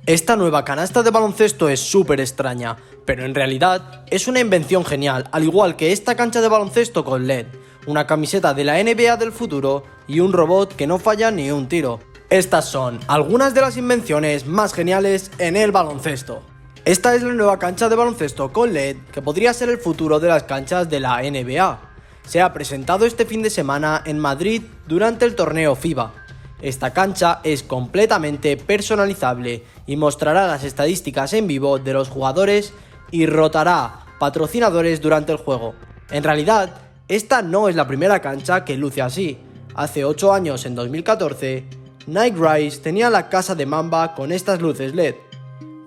Esta nueva canasta de baloncesto es súper extraña, pero en realidad es una invención genial, al igual que esta cancha de baloncesto con LED, una camiseta de la NBA del futuro y un robot que no falla ni un tiro. Estas son algunas de las invenciones más geniales en el baloncesto. Esta es la nueva cancha de baloncesto con LED que podría ser el futuro de las canchas de la NBA. Se ha presentado este fin de semana en Madrid durante el torneo FIBA. Esta cancha es completamente personalizable y mostrará las estadísticas en vivo de los jugadores y rotará patrocinadores durante el juego. En realidad, esta no es la primera cancha que luce así. Hace 8 años, en 2014, Nike Rise tenía la casa de Mamba con estas luces LED.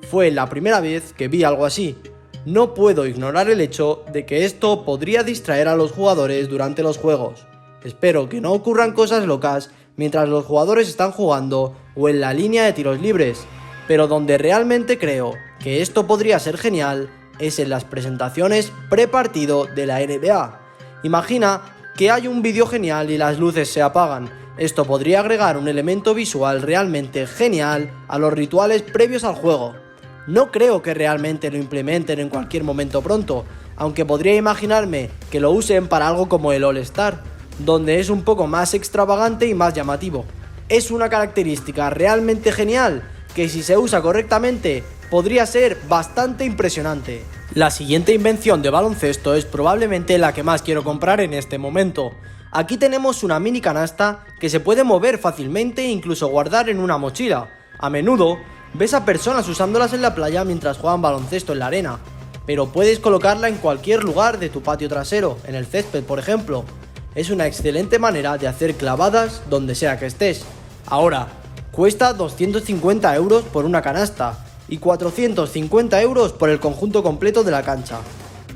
Fue la primera vez que vi algo así. No puedo ignorar el hecho de que esto podría distraer a los jugadores durante los juegos. Espero que no ocurran cosas locas mientras los jugadores están jugando o en la línea de tiros libres, pero donde realmente creo que esto podría ser genial es en las presentaciones pre-partido de la NBA. Imagina que hay un vídeo genial y las luces se apagan. Esto podría agregar un elemento visual realmente genial a los rituales previos al juego. No creo que realmente lo implementen en cualquier momento pronto, aunque podría imaginarme que lo usen para algo como el All-Star, donde es un poco más extravagante y más llamativo. Es una característica realmente genial que, si se usa correctamente, podría ser bastante impresionante. La siguiente invención de baloncesto es probablemente la que más quiero comprar en este momento. Aquí tenemos una mini canasta que se puede mover fácilmente e incluso guardar en una mochila. A menudo ves a personas usándolas en la playa mientras juegan baloncesto en la arena, pero puedes colocarla en cualquier lugar de tu patio trasero, en el césped por ejemplo. Es una excelente manera de hacer clavadas donde sea que estés. Ahora, cuesta 250 euros por una canasta y 450 euros por el conjunto completo de la cancha,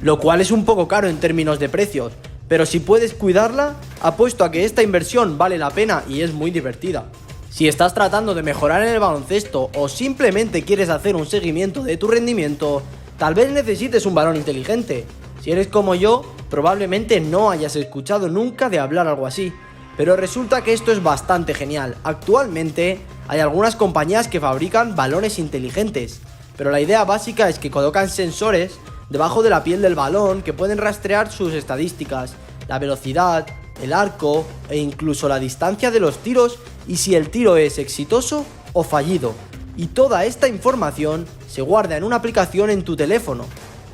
lo cual es un poco caro en términos de precios, pero si puedes cuidarla, apuesto a que esta inversión vale la pena y es muy divertida. Si estás tratando de mejorar en el baloncesto o simplemente quieres hacer un seguimiento de tu rendimiento, tal vez necesites un balón inteligente. Si eres como yo, probablemente no hayas escuchado nunca de hablar algo así, pero resulta que esto es bastante genial. Actualmente hay algunas compañías que fabrican balones inteligentes, pero la idea básica es que colocan sensores debajo de la piel del balón que pueden rastrear sus estadísticas, la velocidad, el arco e incluso la distancia de los tiros y si el tiro es exitoso o fallido. Y toda esta información se guarda en una aplicación en tu teléfono.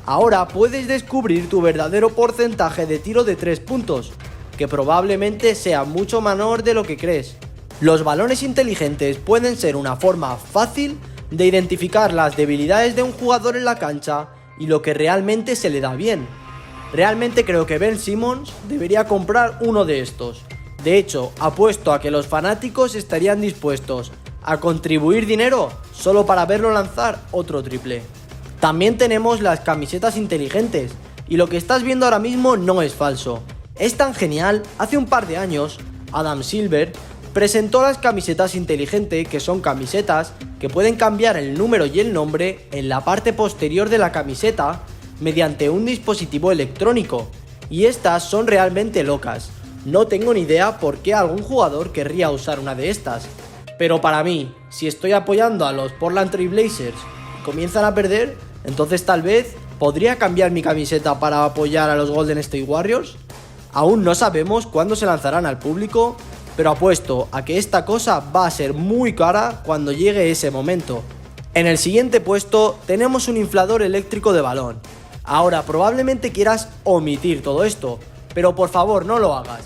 Ahora puedes descubrir tu verdadero porcentaje de tiro de 3 puntos, que probablemente sea mucho menor de lo que crees. Los balones inteligentes pueden ser una forma fácil de identificar las debilidades de un jugador en la cancha y lo que realmente se le da bien. Realmente creo que Ben Simmons debería comprar uno de estos. De hecho, apuesto a que los fanáticos estarían dispuestos a contribuir dinero solo para verlo lanzar otro triple. También tenemos las camisetas inteligentes, y lo que estás viendo ahora mismo no es falso. Es tan genial, hace un par de años, Adam Silver presentó las camisetas inteligentes, que son camisetas que pueden cambiar el número y el nombre en la parte posterior de la camiseta mediante un dispositivo electrónico, y estas son realmente locas. No tengo ni idea por qué algún jugador querría usar una de estas, pero para mí, si estoy apoyando a los Portland Trail Blazers y comienzan a perder, entonces tal vez podría cambiar mi camiseta para apoyar a los Golden State Warriors. Aún no sabemos cuándo se lanzarán al público, pero apuesto a que esta cosa va a ser muy cara cuando llegue ese momento. En el siguiente puesto tenemos un inflador eléctrico de balón. Ahora probablemente quieras omitir todo esto, pero por favor no lo hagas,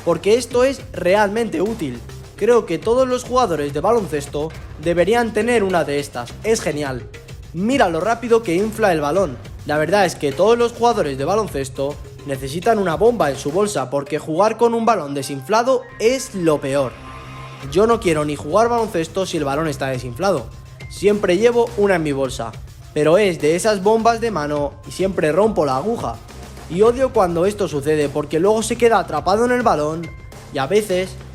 porque esto es realmente útil. Creo que todos los jugadores de baloncesto deberían tener una de estas, es genial. Mira lo rápido que infla el balón. La verdad es que todos los jugadores de baloncesto necesitan una bomba en su bolsa porque jugar con un balón desinflado es lo peor. Yo no quiero ni jugar baloncesto si el balón está desinflado. Siempre llevo una en mi bolsa, pero es de esas bombas de mano y siempre rompo la aguja. Y odio cuando esto sucede porque luego se queda atrapado en el balón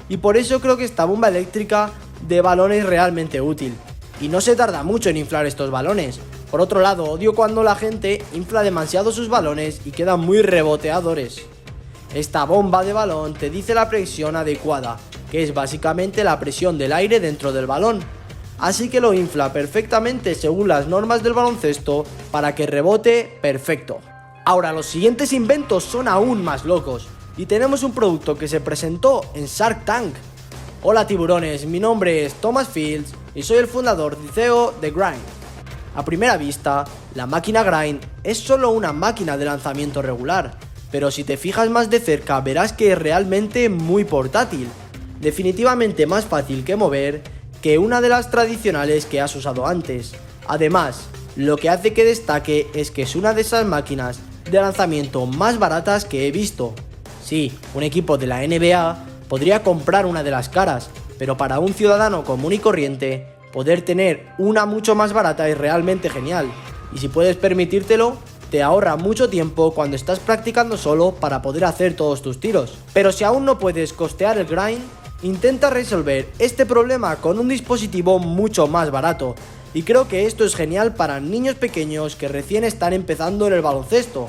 y por eso creo que esta bomba eléctrica de balón es realmente útil. Y no se tarda mucho en inflar estos balones. Por otro lado, odio cuando la gente infla demasiado sus balones y quedan muy reboteadores. Esta bomba de balón te dice la presión adecuada, que es básicamente la presión del aire dentro del balón. así que lo infla perfectamente según las normas del baloncesto para que rebote perfecto. Ahora, los siguientes inventos son aún más locos y tenemos un producto que se presentó en Shark Tank. Hola tiburones, mi nombre es Thomas Fields y soy el fundador y CEO de Grind. A primera vista, la máquina Grind es solo una máquina de lanzamiento regular, pero si te fijas más de cerca verás que es realmente muy portátil, definitivamente más fácil que mover que una de las tradicionales que has usado antes. Además, lo que hace que destaque es que es una de esas máquinas de lanzamiento más baratas que he visto. Sí, un equipo de la NBA podría comprar una de las caras, pero para un ciudadano común y corriente, poder tener una mucho más barata es realmente genial, y si puedes permitírtelo, te ahorra mucho tiempo cuando estás practicando solo para poder hacer todos tus tiros. Pero si aún no puedes costear el Grind, intenta resolver este problema con un dispositivo mucho más barato, y creo que esto es genial para niños pequeños que recién están empezando en el baloncesto.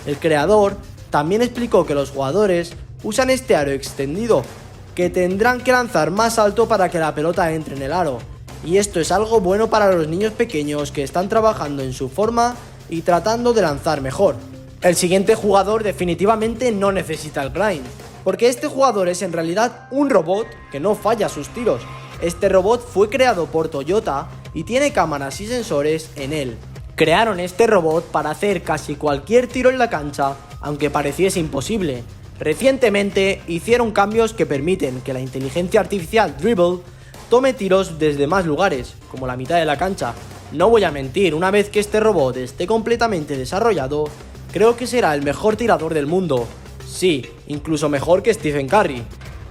El creador también explicó que los jugadores usan este aro extendido, que tendrán que lanzar más alto para que la pelota entre en el aro, y esto es algo bueno para los niños pequeños que están trabajando en su forma y tratando de lanzar mejor. El siguiente jugador definitivamente no necesita el Grind, porque este jugador es en realidad un robot que no falla sus tiros. Este robot fue creado por Toyota y tiene cámaras y sensores en él. Crearon este robot para hacer casi cualquier tiro en la cancha, aunque pareciese imposible. Recientemente hicieron cambios que permiten que la inteligencia artificial Dribble tome tiros desde más lugares, como la mitad de la cancha. No voy a mentir, una vez que este robot esté completamente desarrollado, creo que será el mejor tirador del mundo. Sí, incluso mejor que Stephen Curry.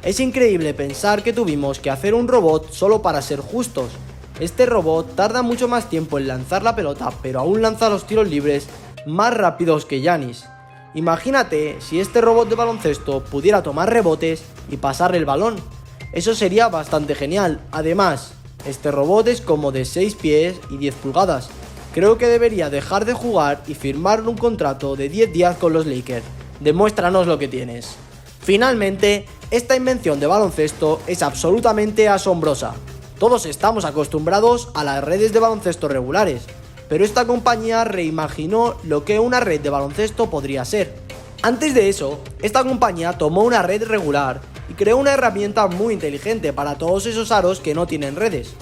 Es increíble pensar que tuvimos que hacer un robot solo para ser justos. Este robot tarda mucho más tiempo en lanzar la pelota, pero aún lanza los tiros libres más rápidos que Giannis. Imagínate si este robot de baloncesto pudiera tomar rebotes y pasarle el balón. Eso sería bastante genial. Además, este robot es como de 6 pies y 10 pulgadas. Creo que debería dejar de jugar y firmar un contrato de 10 días con los Lakers. Demuéstranos lo que tienes. Finalmente, esta invención de baloncesto es absolutamente asombrosa. Todos estamos acostumbrados a las redes de baloncesto regulares, pero esta compañía reimaginó lo que una red de baloncesto podría ser. Antes de eso, esta compañía tomó una red regular y creó una herramienta muy inteligente para todos esos aros que no tienen redes.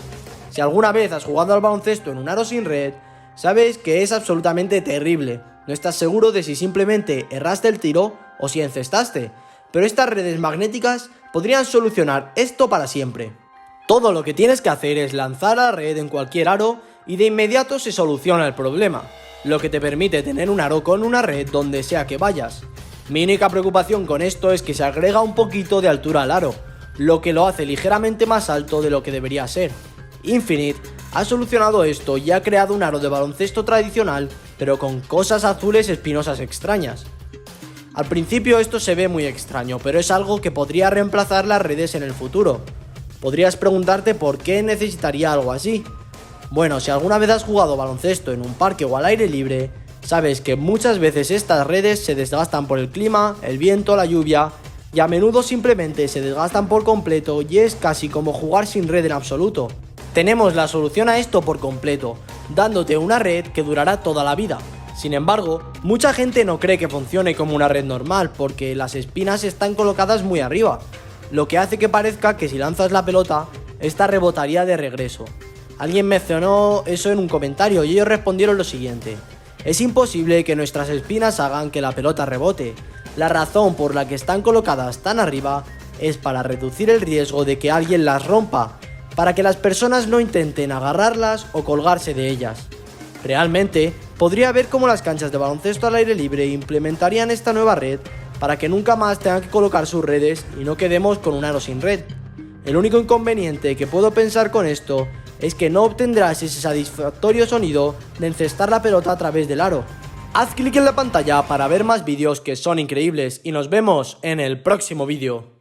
Si alguna vez has jugado al baloncesto en un aro sin red, sabes que es absolutamente terrible. No estás seguro de si simplemente erraste el tiro o si encestaste, pero estas redes magnéticas podrían solucionar esto para siempre. Todo lo que tienes que hacer es lanzar la red en cualquier aro y de inmediato se soluciona el problema, lo que te permite tener un aro con una red donde sea que vayas. Mi única preocupación con esto es que se agrega un poquito de altura al aro, lo que lo hace ligeramente más alto de lo que debería ser. Infinite ha solucionado esto y ha creado un aro de baloncesto tradicional, pero con cosas azules espinosas extrañas. Al principio esto se ve muy extraño, pero es algo que podría reemplazar las redes en el futuro. Podrías preguntarte por qué necesitaría algo así. Bueno, si alguna vez has jugado baloncesto en un parque o al aire libre, sabes que muchas veces estas redes se desgastan por el clima, el viento, la lluvia, y a menudo simplemente se desgastan por completo y es casi como jugar sin red en absoluto. Tenemos la solución a esto por completo, dándote una red que durará toda la vida. Sin embargo, mucha gente no cree que funcione como una red normal porque las espinas están colocadas muy arriba, lo que hace que parezca que si lanzas la pelota, esta rebotaría de regreso. Alguien mencionó eso en un comentario y ellos respondieron lo siguiente: es imposible que nuestras espinas hagan que la pelota rebote. La razón por la que están colocadas tan arriba es para reducir el riesgo de que alguien las rompa, para que las personas no intenten agarrarlas o colgarse de ellas. Realmente, podría ver cómo las canchas de baloncesto al aire libre implementarían esta nueva red para que nunca más tengan que colocar sus redes y no quedemos con un aro sin red. El único inconveniente que puedo pensar con esto es que no obtendrás ese satisfactorio sonido de encestar la pelota a través del aro. Haz clic en la pantalla para ver más vídeos que son increíbles y nos vemos en el próximo vídeo.